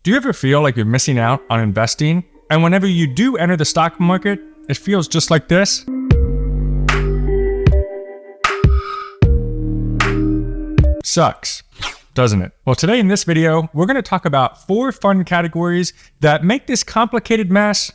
Do you ever feel like you're missing out on investing? And whenever you do enter the stock market, it feels just like this? Sucks, doesn't it? Well, today in this video, we're going to talk about 4 fund categories that make this complicated mess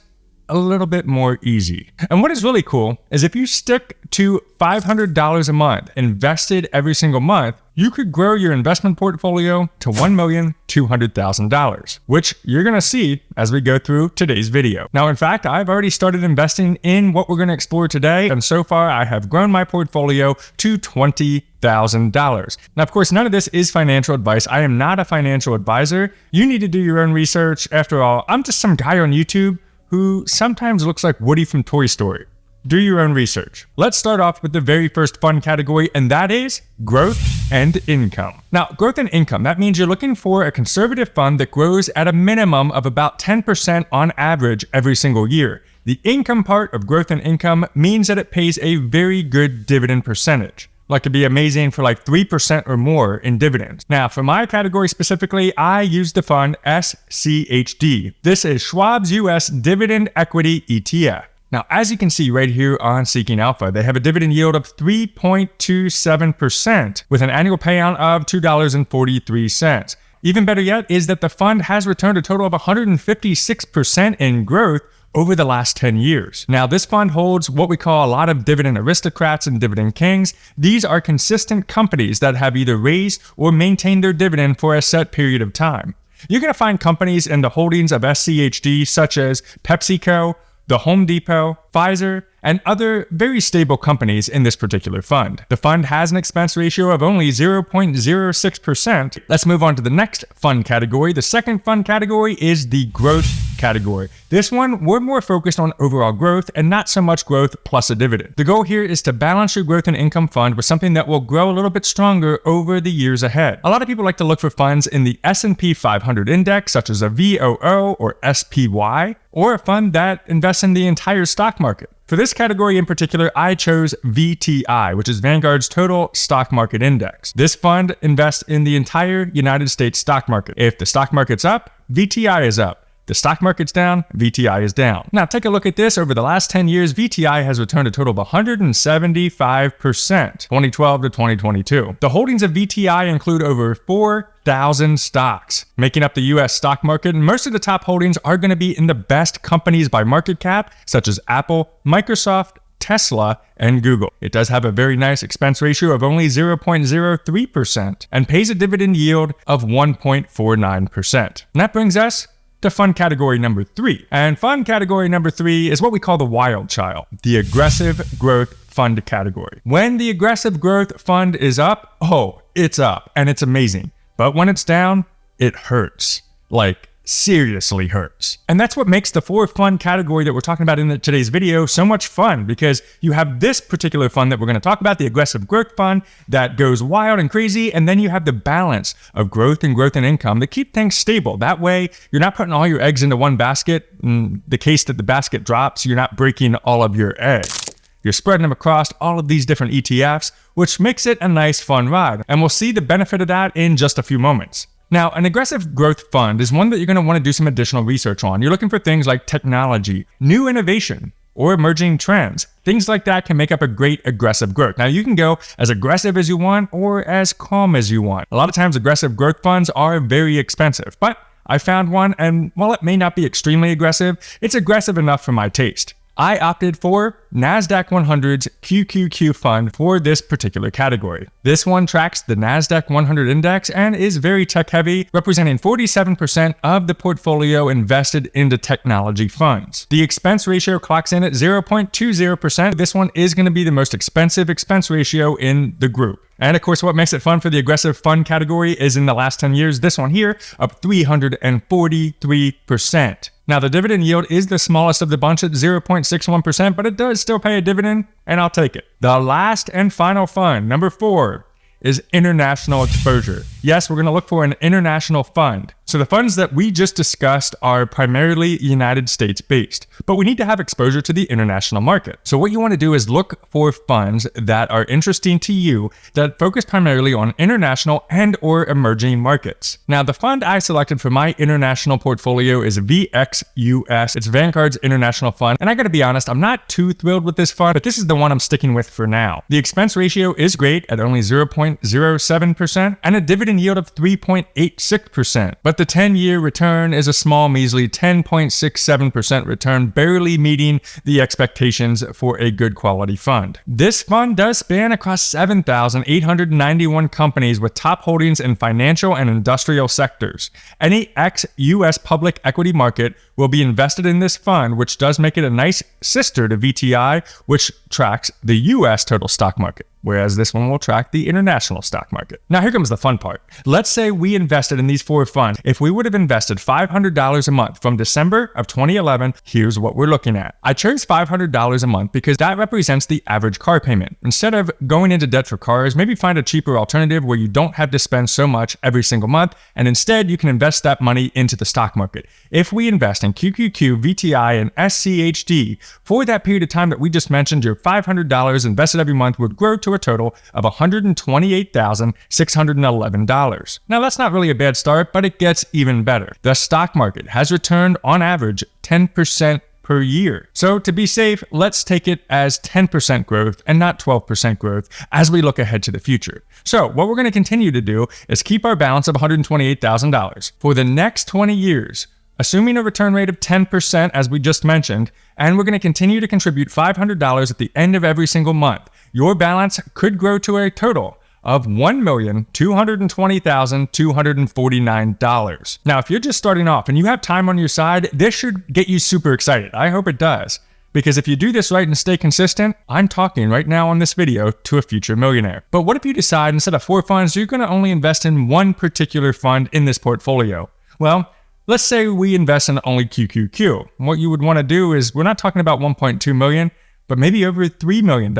a little bit more easy. And what is really cool is if you stick to $500 a month invested every single month, you could grow your investment portfolio to $1,200,000, which you're going to see as we go through today's video. Now, in fact, I've already started investing in what we're going to explore today, and so far I have grown my portfolio to $20,000. Now, of course, none of this is financial advice. I am not a financial advisor. You need to do your own research. After all, I'm just some guy on YouTube who sometimes looks like Woody from Toy Story. Do your own research. Let's start off with the very first fund category, and that is growth and income. Now, growth and income, that means you're looking for a conservative fund that grows at a minimum of about 10% on average every single year. The income part of growth and income means that it pays a very good dividend percentage. Like to be amazing for like 3% or more in dividends. Now, for my category specifically, I use the fund SCHD. This is Schwab's US Dividend Equity ETF. Now, as you can see right here on Seeking Alpha, they have a dividend yield of 3.27% with an annual payout of $2.43. Even better yet is that the fund has returned a total of 156% in growth over the last 10 years. Now, this fund holds what we call a lot of dividend aristocrats and dividend kings. These are consistent companies that have either raised or maintained their dividend for a set period of time. You're going to find companies in the holdings of SCHD such as PepsiCo, the Home Depot, Pfizer, and other very stable companies in this particular fund. The fund has an expense ratio of only 0.06%. Let's move on to the next fund category. The second fund category is the growth category. This one, we're more focused on overall growth and not so much growth plus a dividend. The goal here is to balance your growth and income fund with something that will grow a little bit stronger over the years ahead. A lot of people like to look for funds in the S&P 500 index, such as a VOO or SPY, or a fund that invests in the entire stock market. For this category in particular, I chose VTI, which is Vanguard's Total Stock Market Index. This fund invests in the entire United States stock market. If the stock market's up, VTI is up. The stock market's down, VTI is down. Now take a look at this. Over the last 10 years, VTI has returned a total of 175%, 2012 to 2022. The holdings of VTI include over 4,000 stocks, making up the US stock market, and most of the top holdings are going to be in the best companies by market cap, such as Apple, Microsoft, Tesla, and Google. It does have a very nice expense ratio of only 0.03% and pays a dividend yield of 1.49%. And that brings us to fund category number 3. And fund category number 3 is what we call the wild child, the aggressive growth fund category. When the aggressive growth fund is up, oh, it's up and it's amazing. But when it's down, it hurts. Like, seriously hurts. And that's what makes the 4th fund category that we're talking about in today's video so much fun, because you have this particular fund that we're going to talk about, the aggressive growth fund, that goes wild and crazy, and then you have the balance of growth and income that keep things stable. That way, you're not putting all your eggs into one basket. In the case that the basket drops, you're not breaking all of your eggs. You're spreading them across all of these different ETFs, which makes it a nice fun ride. And we'll see the benefit of that in just a few moments. Now, an aggressive growth fund is one that you're going to want to do some additional research on. You're looking for things like technology, new innovation, or emerging trends. Things like that can make up a great aggressive growth. Now, you can go as aggressive as you want or as calm as you want. A lot of times, aggressive growth funds are very expensive, but I found one, and while it may not be extremely aggressive, it's aggressive enough for my taste. I opted for NASDAQ 100's QQQ fund for this particular category. This one tracks the NASDAQ 100 index and is very tech heavy, representing 47% of the portfolio invested into technology funds. The expense ratio clocks in at 0.20%. This one is going to be the most expensive expense ratio in the group. And of course, what makes it fun for the aggressive fund category is in the last 10 years, this one here, up 343%. Now, the dividend yield is the smallest of the bunch at 0.61%, but it does still pay a dividend, and I'll take it. The last and final fund, number 4, is international exposure. Yes, we're going to look for an international fund. So the funds that we just discussed are primarily United States based, but we need to have exposure to the international market. So what you want to do is look for funds that are interesting to you that focus primarily on international and or emerging markets. Now, the fund I selected for my international portfolio is VXUS. It's Vanguard's international fund. And I gotta be honest, I'm not too thrilled with this fund, but this is the one I'm sticking with for now. The expense ratio is great at only 0.07% and a dividend yield of 3.86%. But the 10-year return is a small, measly 10.67% return, barely meeting the expectations for a good quality fund. This fund does span across 7,891 companies with top holdings in financial and industrial sectors. Any ex-US public equity market will be invested in this fund, which does make it a nice sister to VTI, which tracks the US total stock market, whereas this one will track the international stock market. Now here comes the fun part. Let's say we invested in these 4 funds. If we would have invested $500 a month from December of 2011, here's what we're looking at. I chose $500 a month because that represents the average car payment. Instead of going into debt for cars, maybe find a cheaper alternative where you don't have to spend so much every single month, and instead you can invest that money into the stock market. If we invest in QQQ, VTI, and SCHD for that period of time that we just mentioned, your $500 invested every month would grow to a total of $128,611. Now that's not really a bad start, but it gets even better. The stock market has returned on average 10% per year. So to be safe, let's take it as 10% growth and not 12% growth as we look ahead to the future. So what we're going to continue to do is keep our balance of $128,000 for the next 20 years, assuming a return rate of 10% as we just mentioned, and we're going to continue to contribute $500 at the end of every single month. Your balance could grow to a total of $1,220,249. Now, if you're just starting off and you have time on your side, this should get you super excited. I hope it does. Because if you do this right and stay consistent, I'm talking right now on this video to a future millionaire. But what if you decide instead of 4 funds, you're going to only invest in one particular fund in this portfolio? Well, let's say we invest in only QQQ. What you would want to do is, we're not talking about 1.2 million, but maybe over $3 million.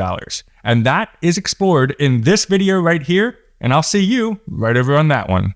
And that is explored in this video right here, and I'll see you right over on that one.